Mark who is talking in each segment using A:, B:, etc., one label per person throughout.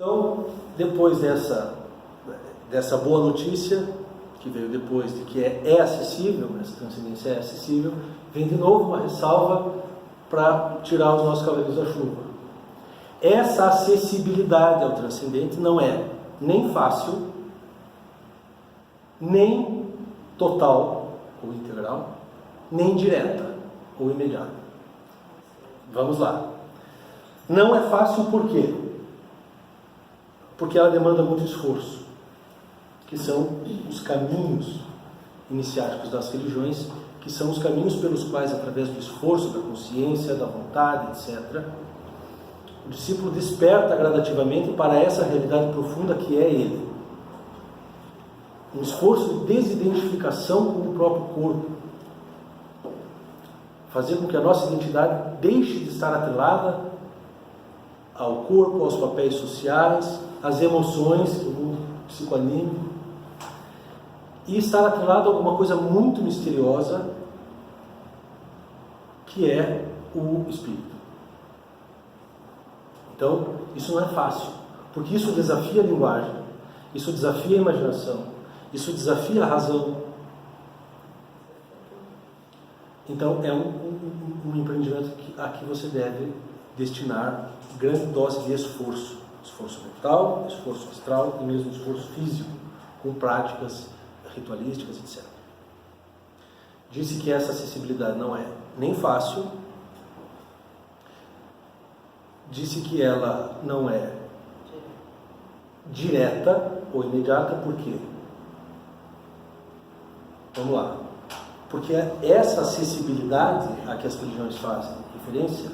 A: Então, depois dessa boa notícia, que veio depois de que é acessível, essa transcendência é acessível, vem de novo uma ressalva para tirar os nossos cavaleiros da chuva. Essa acessibilidade ao transcendente não é nem fácil, nem total ou integral, nem direta ou imediata. Vamos lá. Não é fácil por quê? Porque ela demanda muito esforço, que são os caminhos iniciáticos das religiões, que são os caminhos pelos quais, através do esforço, da consciência, da vontade, etc., o discípulo desperta gradativamente para essa realidade profunda que é ele. Um esforço de desidentificação com o próprio corpo. Fazer com que a nossa identidade deixe de estar atrelada ao corpo, aos papéis sociais, às emoções do mundo psicoanímico, e estar atrelado a alguma coisa muito misteriosa, que é o espírito. Então, isso não é fácil, porque isso desafia a linguagem, isso desafia a imaginação, isso desafia a razão. Então, é um empreendimento a que você deve destinar grande dose de esforço. Esforço mental, esforço astral e mesmo esforço físico, com práticas ritualísticas, etc. Disse que essa acessibilidade não é nem fácil, disse que ela não é direta ou imediata, por quê? Vamos lá. Porque essa acessibilidade a que as religiões fazem referência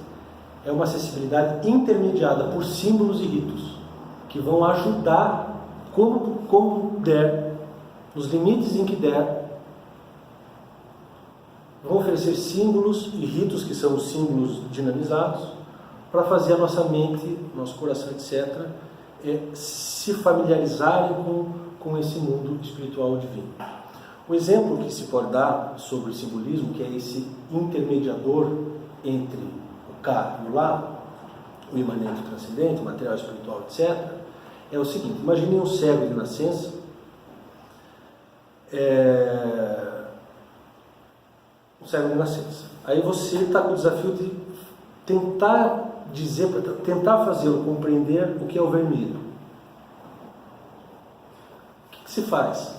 A: é uma acessibilidade intermediada por símbolos e ritos, que vão ajudar, como der, nos limites em que der, vão oferecer símbolos e ritos, que são os símbolos dinamizados, para fazer a nossa mente, nosso coração, etc., se familiarizarem com esse mundo espiritual divino. O exemplo que se pode dar sobre o simbolismo, que é esse intermediador entre o cá e o lá, o imanente, o transcendente, o material espiritual, etc., é o seguinte: imagine um cego de nascença, um cego de nascença. Aí você está com o desafio de tentar fazê-lo compreender o que é o vermelho. O que se faz?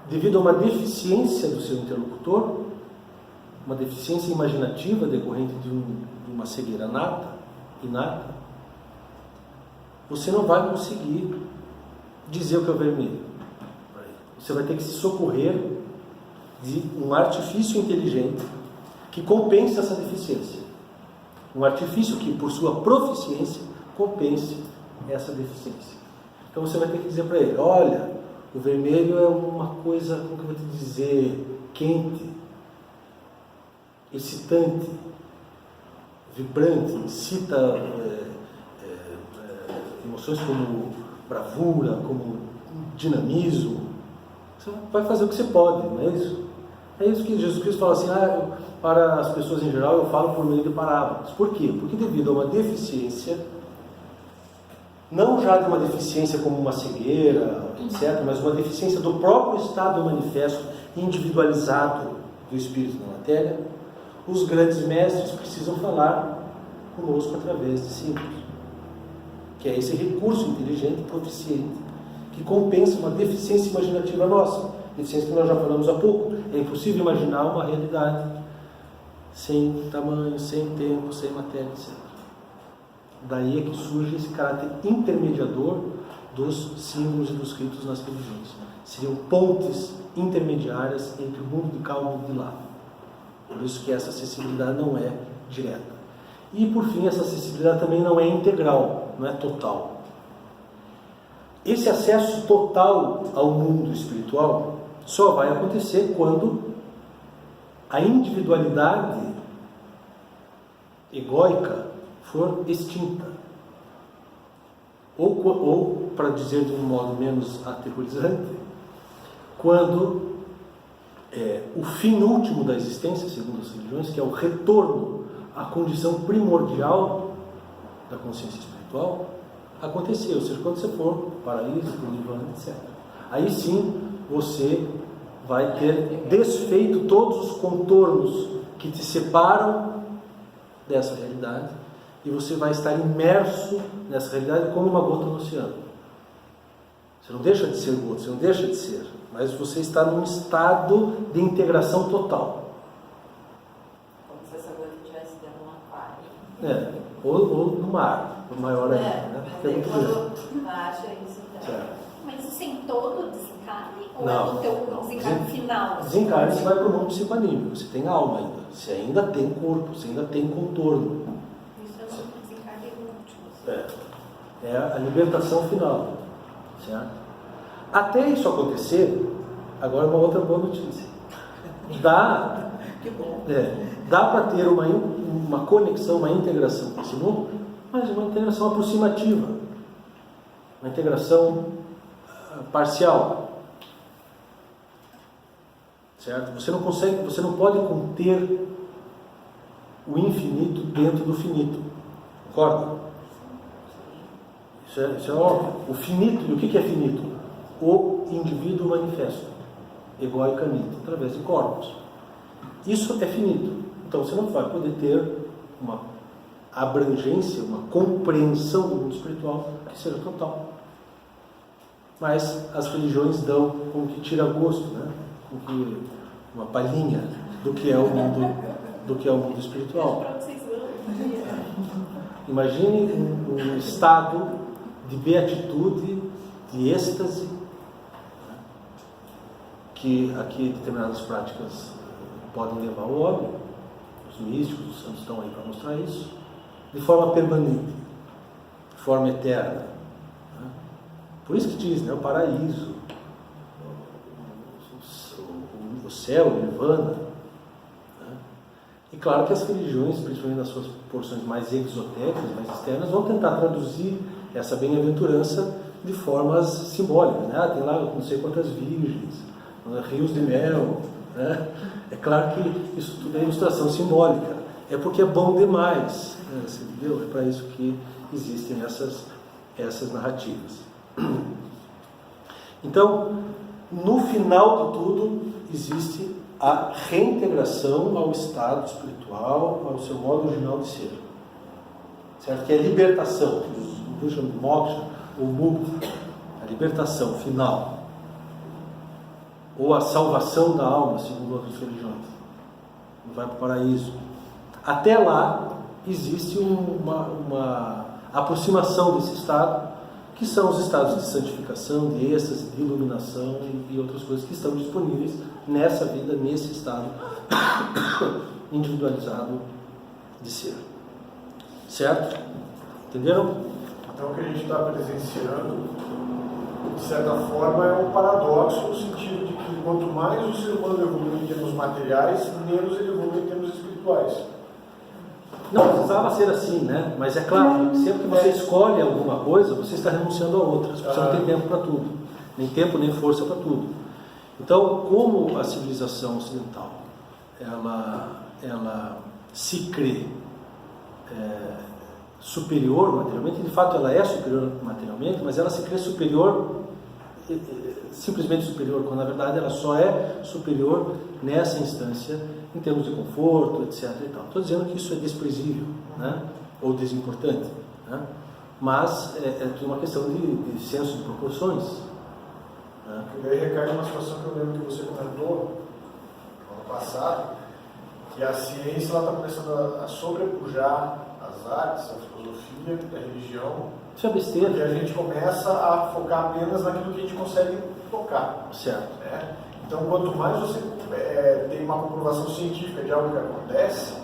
A: Devido a uma deficiência do seu interlocutor, uma deficiência imaginativa decorrente de uma cegueira inata, você não vai conseguir dizer o que é o vermelho. Você vai ter que se socorrer de um artifício inteligente que compense essa deficiência. Um artifício que, por sua proficiência, compense essa deficiência. Então você vai ter que dizer para ele: olha, o vermelho é uma coisa, como que eu vou te dizer, quente, excitante, vibrante, incita emoções como bravura, como dinamismo. Você vai fazer o que você pode, não é isso? É isso que Jesus Cristo fala assim: para as pessoas em geral eu falo por meio de parábolas. Por quê? Porque devido a uma deficiência, não já de uma deficiência como uma cegueira, etc., mas uma deficiência do próprio estado manifesto, individualizado do espírito na matéria, os grandes mestres precisam falar conosco através de símbolos, que é esse recurso inteligente, proficiente, que compensa uma deficiência imaginativa nossa, deficiência que nós já falamos há pouco. É impossível imaginar uma realidade sem tamanho, sem tempo, sem matéria, etc. Daí é que surge esse caráter intermediador dos símbolos e dos ritos nas religiões. Seriam pontes intermediárias entre o mundo de cá e o mundo de lá. Por isso que essa acessibilidade não é direta. E, por fim, essa acessibilidade também não é integral, não é total. Esse acesso total ao mundo espiritual só vai acontecer quando a individualidade egóica for extinta. Ou, para dizer de um modo menos aterrorizante, quando o fim último da existência, segundo as religiões, que é o retorno à condição primordial da consciência espiritual acontecer, ou seja, quando você for para o paraíso, para o nirvana, etc. Aí sim você vai ter desfeito todos os contornos que te separam dessa realidade e você vai estar imerso nessa realidade como uma gota no oceano. Você não deixa de ser gota, você não deixa de ser, mas você está num estado de integração total.
B: Como se essa gota estivesse dentro de um aquário.
A: Ou no mar, o maior ainda, né?
B: Mas aí quando acha isso,
A: certo.
C: Mas isso em todo desencarne? Ou
A: Não.
C: é no teu desencarne final?
A: Desencarne, você vai para o mundo psicoanímico, você tem alma ainda, você ainda tem corpo, você ainda tem contorno.
C: Isso é no desencarne último.
A: É a libertação final, certo? Até isso acontecer, agora uma outra boa notícia. Dá para ter uma conexão, uma integração com esse mundo, mas uma integração aproximativa, uma integração parcial, certo? Você não pode conter o infinito dentro do finito, concorda? Isso é óbvio. O finito, e o que é finito? O indivíduo manifesto, egoicamente, através de corpos. Isso é finito. Então você não vai poder ter uma abrangência, uma compreensão do mundo espiritual que seja total. Mas as religiões dão como que tira gosto, né? Como que uma palhinha do que é o mundo espiritual. Imagine um estado de beatitude, de êxtase, que aqui determinadas práticas podem levar ao homem. Os místicos, os santos estão aí para mostrar isso, de forma permanente, de forma eterna. Por isso que diz, né, o paraíso, o céu, o nirvana. Né? E claro que as religiões, principalmente nas suas porções mais exotéricas, mais externas, vão tentar traduzir essa bem-aventurança de formas simbólicas. Né? Tem lá não sei quantas virgens, rios de mel. Né? É claro que isso tudo é ilustração simbólica. É porque é bom demais. Né? Você entendeu? É para isso que existem essas narrativas. Então, no final de tudo, existe a reintegração ao estado espiritual, ao seu modo original de ser. Certo? Que é a libertação, os hindus chamam de moksha, ou mukti, a libertação final. Ou a salvação da alma, segundo outras religiões. Vai para o paraíso. Até lá, existe uma aproximação desse estado, que são os estados de santificação, de êxtase, de iluminação e outras coisas que estão disponíveis nessa vida, nesse estado individualizado de ser. Certo? Entenderam?
D: Então o que a gente está presenciando, de certa forma, é um paradoxo no sentido de que quanto mais o ser humano evolui em termos materiais, menos ele evolui em termos espirituais.
A: Não precisava ser assim, né? Mas é claro que sempre que você escolhe alguma coisa, você está renunciando a outra. Você não tem tempo para tudo. Nem tempo, nem força para tudo. Então, como a civilização ocidental, ela se crê superior materialmente, de fato ela é superior materialmente, mas ela se crê superior, simplesmente superior, quando na verdade ela só é superior nessa instância, em termos de conforto, etc. Estou dizendo que isso é desprezível, né? Ou desimportante, né? Mas é tudo uma questão de senso de proporções. Né?
D: E daí recai numa situação que eu lembro que você comentou no ano passado, que a ciência está começando a sobrepujar as artes, a filosofia, a religião.
A: Isso é besteira.
D: E a gente começa a focar apenas naquilo que a gente consegue tocar.
A: Certo.
D: Né? Então, quanto mais você tem uma comprovação científica de algo que acontece,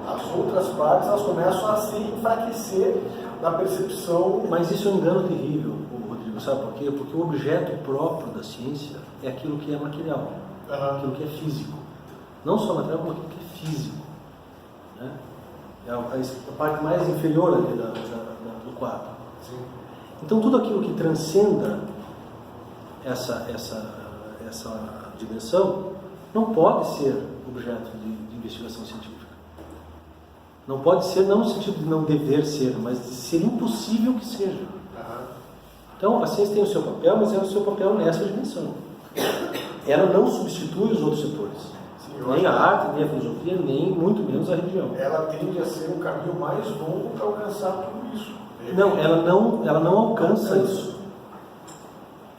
D: as outras partes elas começam a se enfraquecer na percepção.
A: Mas isso é um engano terrível, Rodrigo, sabe por quê? Porque o objeto próprio da ciência é aquilo que é material, aquilo que é físico. Não só material, como aquilo que é físico. Né? É a parte mais inferior ali do quadro.
D: Sim.
A: Então, tudo aquilo que transcenda essa dimensão não pode ser objeto de investigação científica. Não pode ser, não no sentido de não dever ser, mas de ser impossível que seja. Então, a ciência tem o seu papel, mas é o seu papel nessa dimensão. Ela não substitui os outros setores. Sim, nem a arte, nem a filosofia, nem muito menos a religião.
D: Ela tende a ser um caminho mais longo para alcançar tudo isso.
A: Não, ela não alcança isso.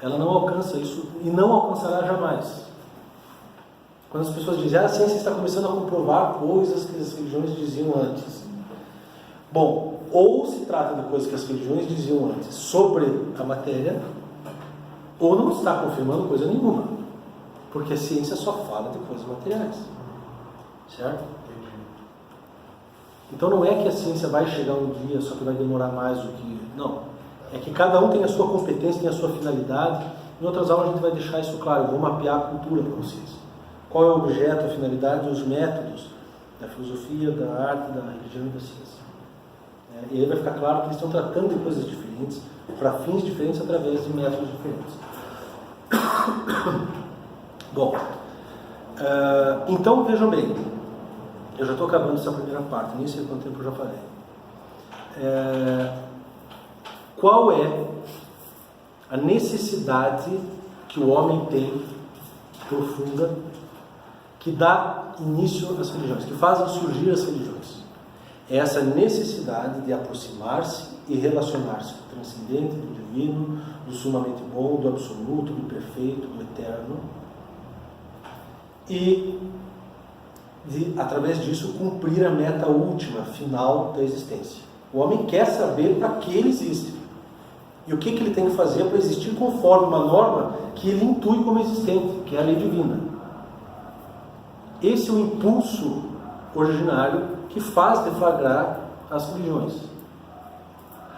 A: Ela não alcança isso e não alcançará jamais. Quando as pessoas dizem, a ciência está começando a comprovar coisas que as religiões diziam antes. Bom, ou se trata de coisas que as religiões diziam antes sobre a matéria, ou não está confirmando coisa nenhuma. Porque a ciência só fala de coisas materiais. Certo? Então não é que a ciência vai chegar um dia, só que vai demorar mais do que... Não. É que cada um tem a sua competência, tem a sua finalidade. Em outras aulas a gente vai deixar isso claro. Eu vou mapear a cultura para vocês. Qual é o objeto, a finalidade e os métodos da filosofia, da arte, da religião e da ciência. E aí vai ficar claro que eles estão tratando de coisas diferentes, para fins diferentes, através de métodos diferentes. Bom, então vejam bem, eu já estou acabando essa primeira parte, nem sei quanto tempo eu já falei. Qual é a necessidade que o homem tem profunda, que dá início às religiões, que fazem surgir as religiões? É essa necessidade de aproximar-se e relacionar-se com o transcendente, do divino, do sumamente bom, do absoluto, do perfeito, do eterno, e de, através disso, cumprir a meta última, final da existência. O homem quer saber para que ele existe e o que ele tem que fazer para existir conforme uma norma que ele intui como existente, que é a lei divina. Esse é o impulso originário que faz deflagrar as religiões.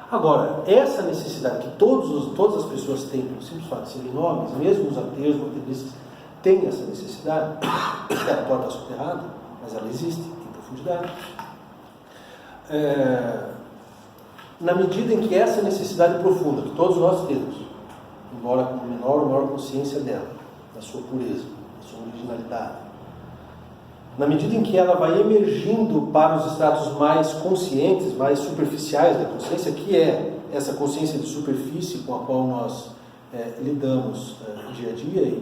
A: Agora, essa necessidade que todas as pessoas têm, pelo simples fato de serem homens, mesmo os ateus, os materialistas, têm essa necessidade, ela pode estar soterrada, mas ela existe em profundidade. Na medida em que essa necessidade profunda, que todos nós temos, embora com menor ou maior consciência dela, da sua pureza, da sua originalidade, na medida em que ela vai emergindo para os estratos mais conscientes, mais superficiais da consciência, que é essa consciência de superfície com a qual nós lidamos dia a dia,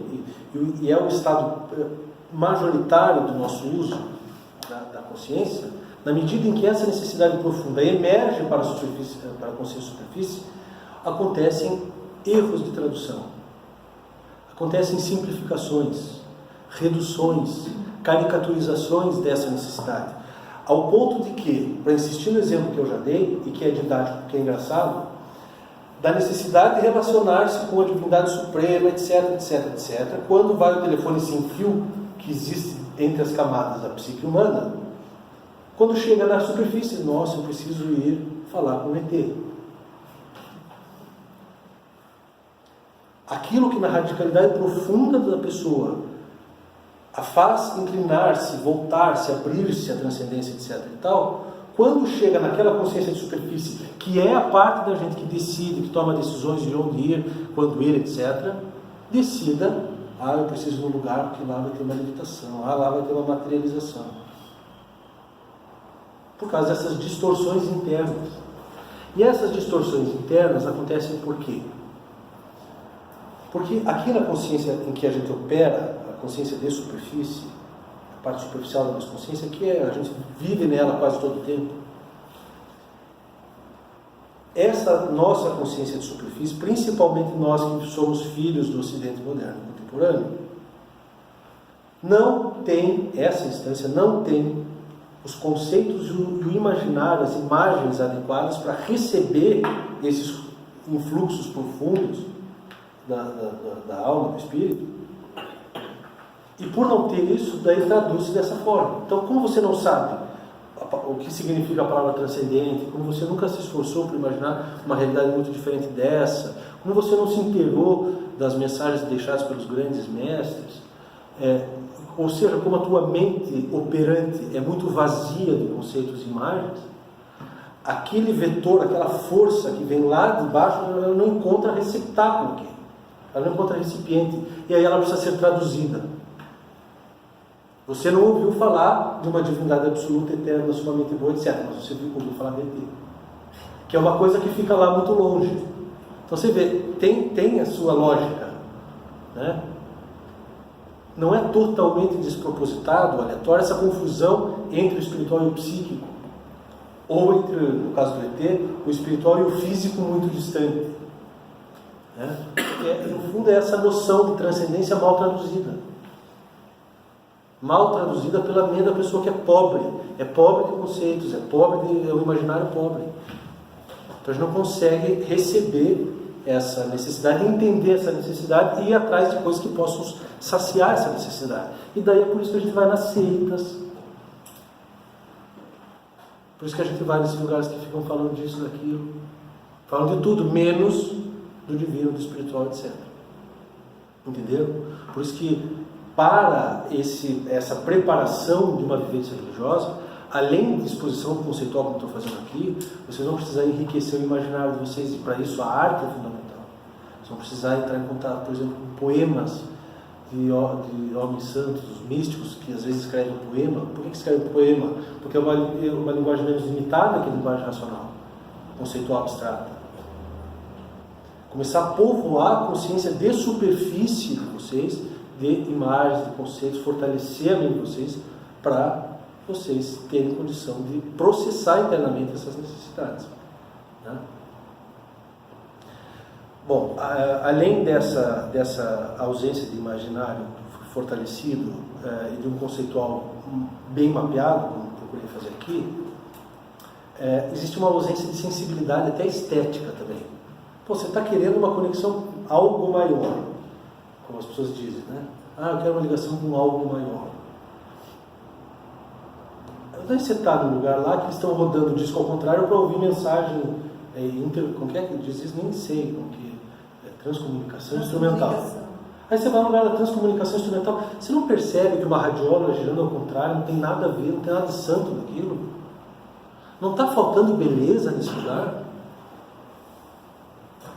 A: e é o estado majoritário do nosso uso da consciência, na medida em que essa necessidade profunda emerge para a superfície, para a consciência superfície, acontecem erros de tradução, acontecem simplificações, reduções, caricaturizações dessa necessidade, ao ponto de que, para insistir no exemplo que eu já dei, e que é didático, que é engraçado, da necessidade de relacionar-se com a divindade suprema, etc, etc, etc, quando vai o telefone sem fio, que existe entre as camadas da psique humana, quando chega na superfície, nossa, eu preciso ir falar com o ET. Aquilo que na radicalidade profunda da pessoa a faz inclinar-se, voltar-se, abrir-se à transcendência, etc. e tal, quando chega naquela consciência de superfície, que é a parte da gente que decide, que toma decisões de onde ir, quando ir, etc., decida, eu preciso de um lugar porque lá vai ter uma levitação, lá vai ter uma materialização. Por causa dessas distorções internas. E essas distorções internas acontecem por quê? Porque aqui na consciência em que a gente opera, a consciência de superfície, a parte superficial da nossa consciência, que a gente vive nela quase todo o tempo, essa nossa consciência de superfície, principalmente nós que somos filhos do Ocidente moderno contemporâneo, não tem, essa instância não tem os conceitos e o imaginário, as imagens adequadas para receber esses influxos profundos da alma, do espírito. E por não ter isso, daí traduz-se dessa forma. Então, como você não sabe o que significa a palavra transcendente, como você nunca se esforçou para imaginar uma realidade muito diferente dessa, como você não se inteirou das mensagens deixadas pelos grandes mestres, ou seja, como a tua mente operante é muito vazia de conceitos e imagens, aquele vetor, aquela força que vem lá de baixo, ela não encontra receptáculo aqui, ela não encontra recipiente, e aí ela precisa ser traduzida. Você não ouviu falar de uma divindade absoluta, eterna, sumamente boa, etc. Mas você ouviu falar de ET. Que é uma coisa que fica lá muito longe. Então você vê, tem a sua lógica, né? Não é totalmente despropositado, aleatório, essa confusão entre o espiritual e o psíquico. Ou entre, no caso do ET, o espiritual e o físico muito distante. Né? No fundo é essa noção de transcendência mal traduzida. Mal traduzida pela mente da pessoa que é pobre de conceitos, é um imaginário pobre. Então a gente não consegue receber essa necessidade, entender essa necessidade e ir atrás de coisas que possam saciar essa necessidade. E daí é por isso que a gente vai nas seitas, por isso que a gente vai nesses lugares que ficam falando disso, daquilo, falam de tudo, menos do divino, do espiritual, etc. Entenderam? Por isso que para essa preparação de uma vivência religiosa, além de exposição conceitual como estou fazendo aqui, vocês vão precisar enriquecer o imaginário de vocês, e para isso a arte é fundamental. Vocês vão precisar entrar em contato, por exemplo, com poemas de homens santos, os místicos, que às vezes escrevem poema. Por que escrevem poema? Porque é uma linguagem menos limitada que a linguagem racional, conceitual abstrata. Começar a povoar a consciência de superfície de vocês, de imagens, de conceitos, fortalecer a mente de vocês, para vocês terem condição de processar internamente essas necessidades. Né? Bom, além dessa ausência de imaginário fortalecido e de um conceitual bem mapeado, como eu procurei fazer aqui, existe uma ausência de sensibilidade até estética também. Pô, você está querendo uma conexão algo maior, como as pessoas dizem, né? Eu quero uma ligação com algo maior. Daí você está num lugar lá que eles estão rodando o disco ao contrário para ouvir mensagem como que é que diz isso? Nem sei como que é, transcomunicação instrumental. Aí você vai no lugar da transcomunicação instrumental, você não percebe que uma radiola girando ao contrário não tem nada a ver, não tem nada de santo naquilo? Não está faltando beleza nesse lugar?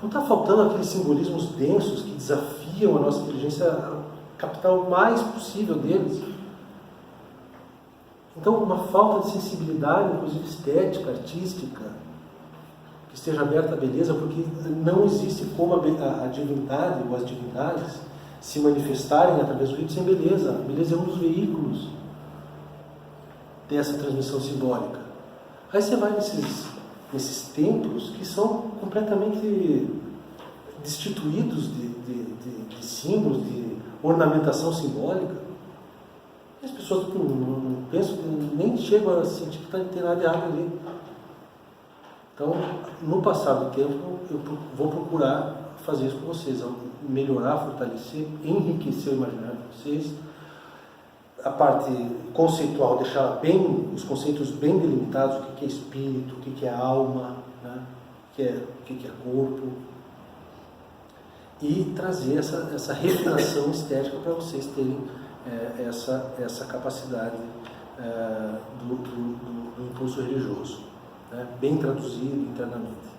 A: Não está faltando aqueles simbolismos densos que desafiam a nossa inteligência a captar o mais possível deles? Então, uma falta de sensibilidade, inclusive estética, artística, que esteja aberta à beleza, porque não existe como a divindade ou as divindades se manifestarem através do rito sem beleza. A beleza é um dos veículos dessa transmissão simbólica. Aí você vai nesses templos que são completamente destituídos de símbolos, de ornamentação simbólica. As pessoas não pensam, nem chegam a sentir que não tem nada errado ali. Então, no passado tempo, eu vou procurar fazer isso com vocês, melhorar, fortalecer, enriquecer o imaginário de vocês. A parte conceitual, deixar os conceitos bem delimitados, o que é espírito, o que é alma, né? o que é corpo. E trazer essa refinação estética para vocês terem essa capacidade do impulso religioso, né? Bem traduzido internamente.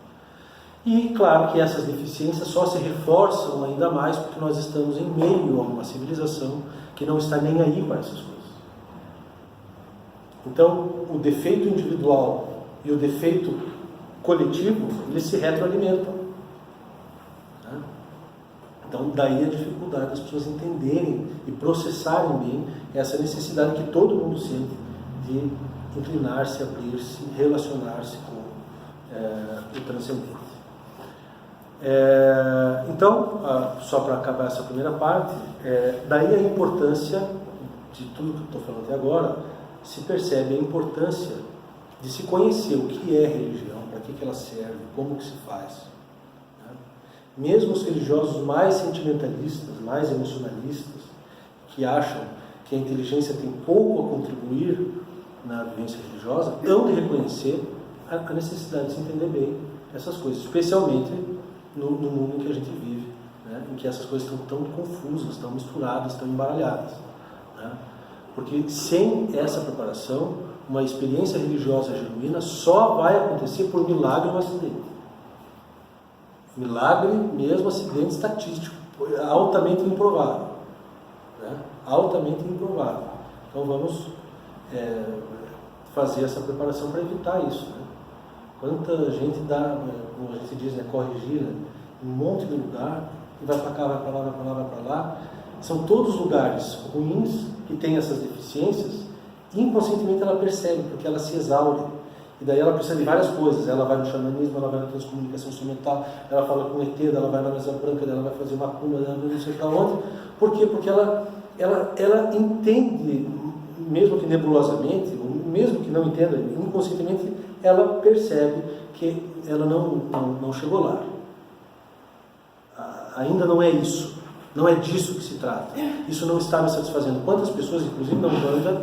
A: E claro que essas deficiências só se reforçam ainda mais porque nós estamos em meio a uma civilização que não está nem aí para essas coisas. Então, o defeito individual e o defeito coletivo, eles se retroalimentam. Né? Então, daí a dificuldade das pessoas entenderem e processarem bem essa necessidade que todo mundo sente de inclinar-se, abrir-se, relacionar-se com o transcendente. Então, só para acabar essa primeira parte, daí a importância de tudo que eu estou falando até agora, se percebe a importância de se conhecer o que é religião, para que ela serve, como que se faz. Né? Mesmo os religiosos mais sentimentalistas, mais emocionalistas, que acham que a inteligência tem pouco a contribuir na vivência religiosa, hão de reconhecer a necessidade de se entender bem essas coisas, especialmente no mundo em que a gente vive, né? Em que essas coisas estão tão confusas, tão misturadas, tão embaralhadas. Né? Porque sem essa preparação, uma experiência religiosa genuína só vai acontecer por milagre ou acidente. Milagre mesmo, acidente estatístico, altamente improvável. Né? Altamente improvável. Então vamos fazer essa preparação para evitar isso. Né? Quanta gente dá, como a gente diz, corrigir em um monte de lugar, e vai para cá, vai para lá, vai para lá, vai para lá. São todos lugares ruins que têm essas deficiências, e inconscientemente ela percebe, porque ela se exaure. E daí ela precisa de várias coisas. Ela vai no xamanismo, ela vai na transcomunicação instrumental, ela fala com o ET, ela vai na mesa branca, ela vai fazer macumba, ela vai não sei para onde. Por quê? Porque ela entende, mesmo que nebulosamente, mesmo que não entenda, inconscientemente, ela percebe que ela não chegou lá. Ainda não é isso. Não é disso que se trata. Isso não está me satisfazendo. Quantas pessoas, inclusive na Umbanda,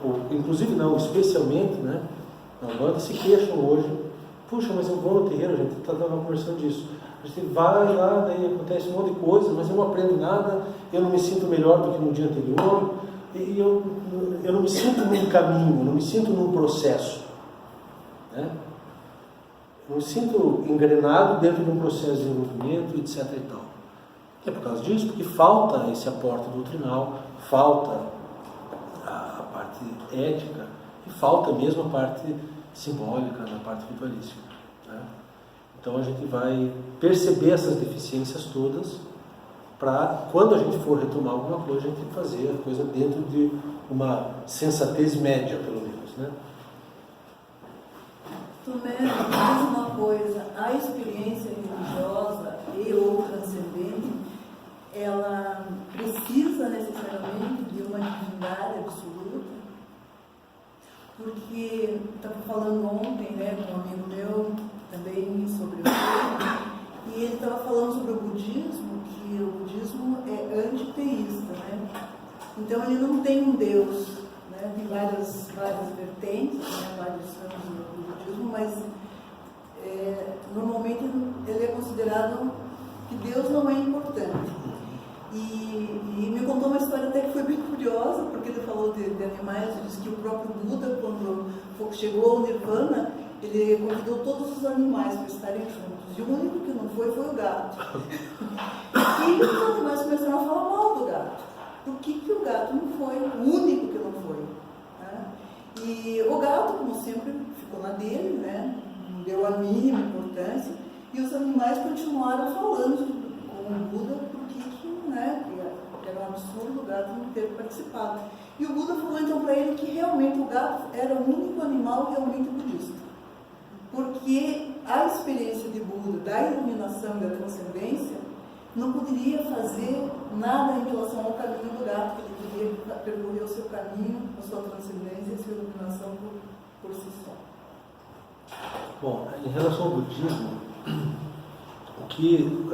A: ou inclusive não, especialmente, né, na Umbanda, se queixam hoje. Puxa, mas eu vou no terreiro, a gente está conversando disso. A gente vai lá, daí acontece um monte de coisa, mas eu não aprendo nada, eu não me sinto melhor do que no dia anterior, e eu não me sinto num caminho, eu não me sinto num processo. Né? Eu me sinto engrenado dentro de um processo de desenvolvimento, etc. e tal. É por causa disso, porque falta esse aporte doutrinal, falta a parte ética e falta mesmo a parte simbólica, a parte ritualística. Né? Então a gente vai perceber essas deficiências todas para, quando a gente for retomar alguma coisa, a gente fazer a coisa dentro de uma sensatez média, pelo menos. Né?
E: Tomé, diz uma coisa, a experiência religiosa e ou transcendente, ela precisa necessariamente de uma divindade absoluta, porque estava falando ontem, né, com um amigo meu também sobre o tema, e ele estava falando sobre o budismo, que o budismo é antiteísta, né? Então ele não tem um Deus, né? Tem várias vertentes, né, vários ramos do budismo, mas normalmente ele é considerado que Deus não é importante. E me contou uma história até que foi bem curiosa, porque ele falou de animais. Ele disse que o próprio Buda, quando chegou ao Nirvana, ele convidou todos os animais para estarem juntos, e o único que não foi o gato. E os animais começaram a falar mal do gato. Por que o gato não foi? O único que não foi. Né? E o gato, como sempre, ficou na dele, né? Não deu a mínima importância, e os animais continuaram falando com o Buda, né, que era um absurdo o gato não ter participado. E o Buda falou então para ele que realmente o gato era o único animal realmente budista. Porque a experiência de Buda, da iluminação e da transcendência, não poderia fazer nada em relação ao caminho do gato, que ele queria percorrer o seu caminho, a sua transcendência e a sua iluminação por si só.
A: Bom, em relação ao budismo, o que,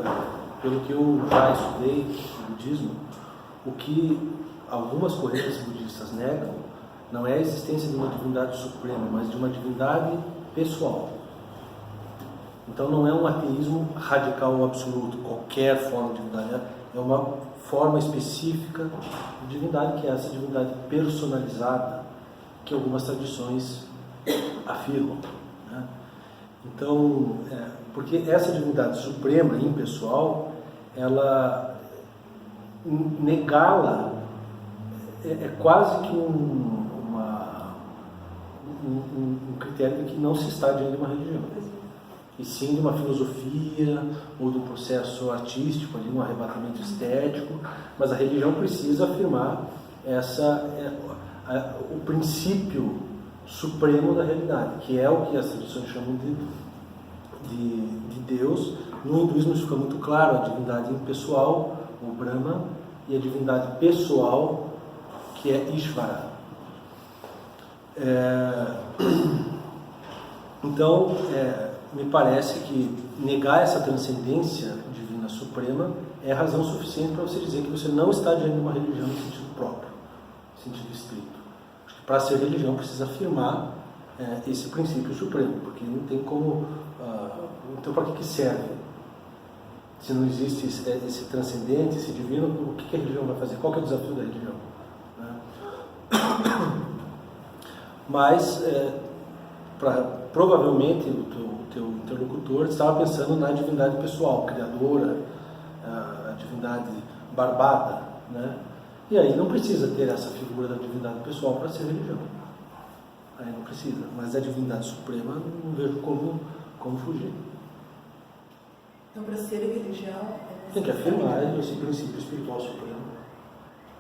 A: pelo que eu já estudei o budismo, o que algumas correntes budistas negam não é a existência de uma divindade suprema, mas de uma divindade pessoal. Então não é um ateísmo radical ou absoluto, qualquer forma de divindade, é uma forma específica de divindade, que é essa divindade personalizada que algumas tradições afirmam. Né? Então, porque essa divindade suprema, impessoal, ela negá-la é quase que um critério de que não se está diante de uma religião, e sim de uma filosofia ou de um processo artístico, de um arrebatamento estético, mas a religião precisa afirmar o princípio supremo da realidade, que é o que as tradições chamam de Deus. No hinduísmo isso fica muito claro, a divindade impessoal, o Brahma, e a divindade pessoal, que é Ishvara. Então, me parece que negar essa transcendência divina suprema é razão suficiente para você dizer que você não está diante de uma religião no sentido próprio, no sentido estrito. Acho que para ser religião precisa afirmar esse princípio supremo, porque não tem como... então, para que serve? Se não existe esse transcendente, esse divino, o que a religião vai fazer? Qual que é o desafio da religião? Mas, provavelmente, o teu interlocutor estava pensando na divindade pessoal, criadora, a divindade barbada, né? E aí não precisa ter essa figura da divindade pessoal para ser religião. Aí não precisa. Mas a divindade suprema não vejo como fugir.
E: Então, para ser religião...
A: Tem que afirmar esse princípio espiritual supremo.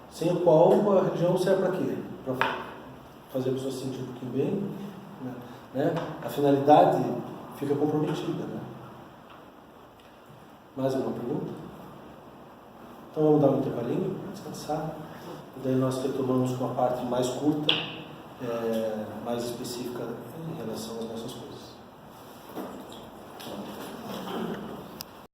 A: Sem o qual a religião serve para quê? Para fazer a pessoa se sentir um pouquinho bem, né? A finalidade fica comprometida, né? Mais alguma pergunta? Então vamos dar um intervalinho, descansar. E daí nós retomamos com a parte mais curta, mais específica em relação às nossas coisas.